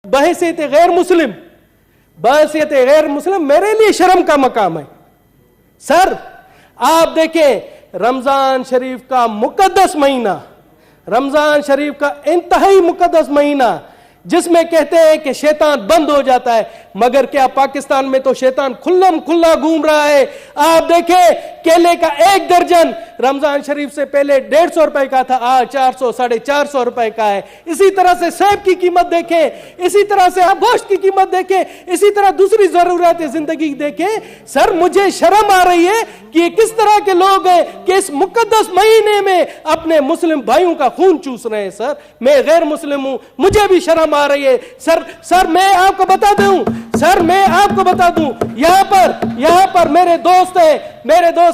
بحیثیت غیر مسلم میرے لیے شرم کا مقام ہے. سر آپ دیکھیں رمضان شریف کا مقدس مہینہ، رمضان شریف کا انتہائی مقدس مہینہ جس میں کہتے ہیں کہ شیطان بند ہو جاتا ہے، مگر کیا پاکستان میں تو شیطان کھلم کھلا گھوم رہا ہے. آپ دیکھیں کیلے کا ایک درجن رمضان شریف سے پہلے 150 روپے کا تھا، آج 400 450 روپے کا ہے. اسی طرح سے سیب کی قیمت دیکھیں، اسی طرح سے آپ گوشت کی قیمت دیکھیں، اسی طرح دوسری ضرورت زندگی دیکھیں. سر مجھے شرم آ رہی ہے کہ یہ کس طرح کے لوگ ہیں کہ اس مقدس مہینے میں اپنے مسلم بھائیوں کا خون چوس رہے ہیں. سر میں غیر مسلم ہوں، مجھے بھی شرم آ رہی ہے. سر میں آپ کو بتا دوں یہاں پر میرے دوست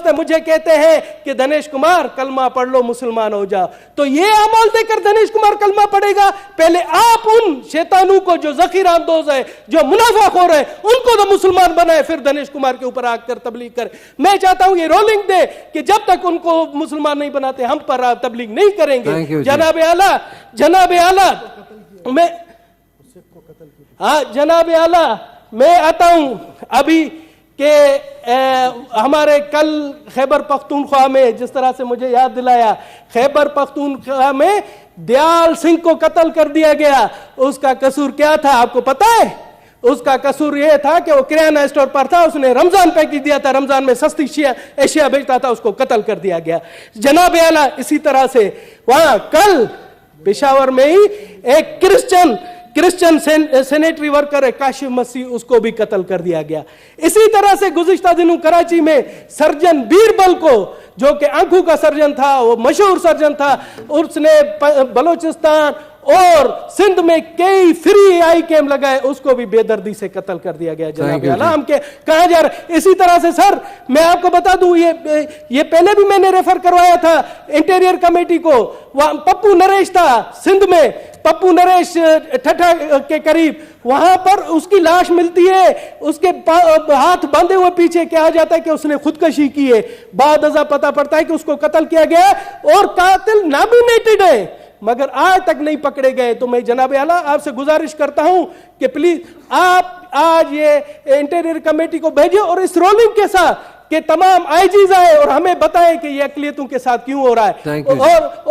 ہیں مجھے کہتے ہیں کہ دنیش کمار کلمہ پڑھ لو مسلمان ہو جاؤ. تو یہ عمل دے کر دنیش کمار کلمہ پڑھے گا؟ پہلے آپ ان شیطانوں کو جو ذخیرہ اندوز ہے، جو منافع خور ہے، ان کو تو مسلمان بنائے، پھر دنیش کمار کے اوپر آ کر تبلیغ کرے. میں چاہتا ہوں یہ رولنگ دے کہ جب تک ان کو مسلمان نہیں بناتے ہم پر تبلیغ نہیں کریں گے. جناب اعلیٰ میں آتا ہوں ابھی کہ ہمارے کل خیبر پختونخوا میں جس طرح سے مجھے یاد دلایا، خیبر پختونخوا میں دیال سنگھ کو قتل کر دیا گیا. اس کا قصور کیا تھا آپ کو پتا ہے؟ اس کا قصور یہ تھا کہ وہ کرانہ اسٹور پر تھا، اس نے رمضان پیکج دیا تھا، رمضان میں سستی اشیاء بیچتا تھا، اس کو قتل کر دیا گیا. جناب اعلیٰ اسی طرح سے وہاں کل پشاور میں ہی ایک کرسچن سینیٹری ورکر ہے کاشف مسیح، اس کو بھی قتل کر دیا گیا. اسی طرح سے گزشتہ دنوں کراچی میں سرجن بیربل کو، جو کہ آنکھوں کا سرجن تھا، وہ مشہور سرجن تھا، اس نے بلوچستان اور سندھ میں کئی فری آئی کیم لگائے، اس کو بھی بے دردی سے قتل کر دیا گیا. جناب اعلیٰ ہم کہاں جا رہے؟ اسی طرح سے سر میں آپ کو بتا دوں، یہ پہلے بھی میں نے ریفر کروایا تھا انٹیریئر کمیٹی کو. پپو نریش تھا سندھ میں، پپو نریش ٹھٹھا کے قریب، وہاں پر اس کی لاش ملتی ہے، اس کے ہاتھ باندھے ہوئے پیچھے کہا جاتا ہے کہ اس نے خودکشی کی ہے. بعد ازاں پتہ پڑتا ہے کہ اس کو قتل کیا گیا اور قاتل نامینیٹڈ ہے، مگر آج تک نہیں پکڑے گئے. تو میں جناب اعلیٰ آپ سے گزارش کرتا ہوں کہ پلیز آپ آج یہ انٹیریئر کمیٹی کو بھیجیں اور اس رولنگ کے ساتھ کہ تمام آئی جیز آئے اور ہمیں بتائیں کہ یہ اقلیتوں کے ساتھ کیوں ہو رہا ہے.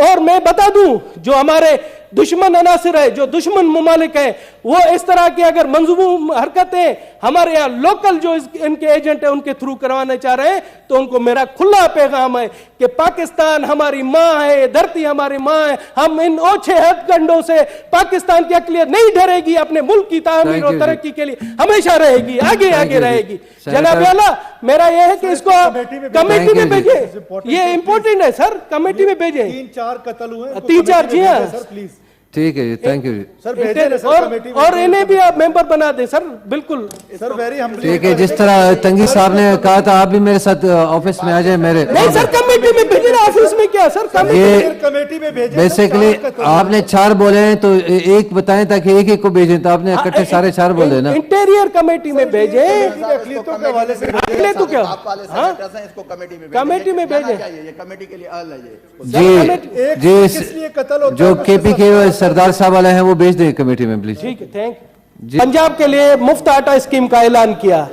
اور میں بتا دوں جو ہمارے دشمن عناصر ہے، جو دشمن ممالک ہیں، وہ اس طرح کی اگر منظوم حرکتیں ہمارے یہاں لوکل جو ان کے ایجنٹ ہیں ان کے تھرو کروانا چاہ رہے ہیں، تو ان کو میرا کھلا پیغام ہے کہ پاکستان ہماری ماں ہے، دھرتی ہماری ماں ہے. ہم ان اوچھے ہتھ کنڈوں سے پاکستان کی اقلیت نہیں ڈرے گی، اپنے ملک کی تعمیر اور ترقی کے لیے ہمیشہ رہے گی، آگے رہے گی. جناب اعلیٰ میرا یہ ہے کہ اس کو کمیٹی میں بھیجیں، یہ امپورٹنٹ ہے سر، کمیٹی میں بھیجیں. 3-4 قتل ہوئے، 3-4 جی ہاں ٹھیک ہے جی، تھینک یو جی. اور انہیں بھی آپ ممبر بنا دیں سر. بالکل سر، ٹھیک ہے. جس طرح تنگی صاحب نے کہا تھا آپ بھی میرے ساتھ آفس میں آ جائیں. میرے نہیں سر کمیٹی میں بھیجیں، آفس میں کیا سر، کمیٹی میں بھیجیں. بیسیکلی آپ نے 4 بولے ہیں تو ایک بتائیں تاکہ ایک کو بھیجیں، تو آپ نے اکٹھے سارے 4 بولے نا. انٹیریئر کمیٹی میں بھیجیں، اقلیتوں کے حوالے سے تو کیا کمیٹی میں بھیجیں. جی جو کے پی کے سردار صاحب والے ہیں وہ بھیج دیں کمیٹی میں پلیز. ٹھیک ہے، تھینک یو. پنجاب کے لیے مفت آٹا اسکیم کا اعلان کیا،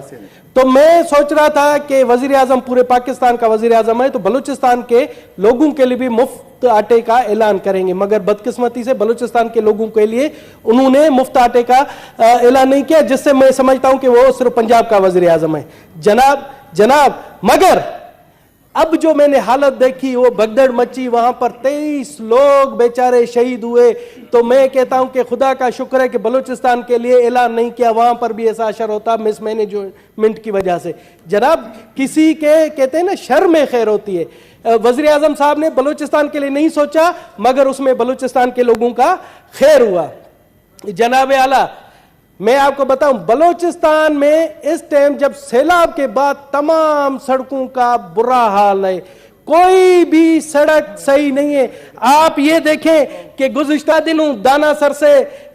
تو میں سوچ رہا تھا کہ وزیر اعظم پورے پاکستان کا وزیر اعظم ہے، تو بلوچستان کے لوگوں کے لیے بھی مفت آٹے کا اعلان کریں گے. مگر بدقسمتی سے بلوچستان کے لوگوں کے لیے انہوں نے مفت آٹے کا اعلان نہیں کیا، جس سے میں سمجھتا ہوں کہ وہ صرف پنجاب کا وزیر اعظم ہے. جناب مگر اب جو میں نے حالت دیکھی، وہ بھگدڑ مچی، وہاں پر 23 لوگ بیچارے شہید ہوئے. تو میں کہتا ہوں کہ خدا کا شکر ہے کہ بلوچستان کے لیے اعلان نہیں کیا، وہاں پر بھی ایسا اثر ہوتا مس مینجمنٹ کی وجہ سے. جناب کسی کے کہتے ہیں نا شر میں خیر ہوتی ہے. وزیر اعظم صاحب نے بلوچستان کے لیے نہیں سوچا، مگر اس میں بلوچستان کے لوگوں کا خیر ہوا. جناب اعلیٰ میں آپ کو بتاؤں، بلوچستان میں اس ٹائم جب سیلاب کے بعد تمام سڑکوں کا برا حال ہے، کوئی بھی سڑک صحیح نہیں ہے. آپ یہ دیکھیں کہ گزشتہ دنوں دانا سر سے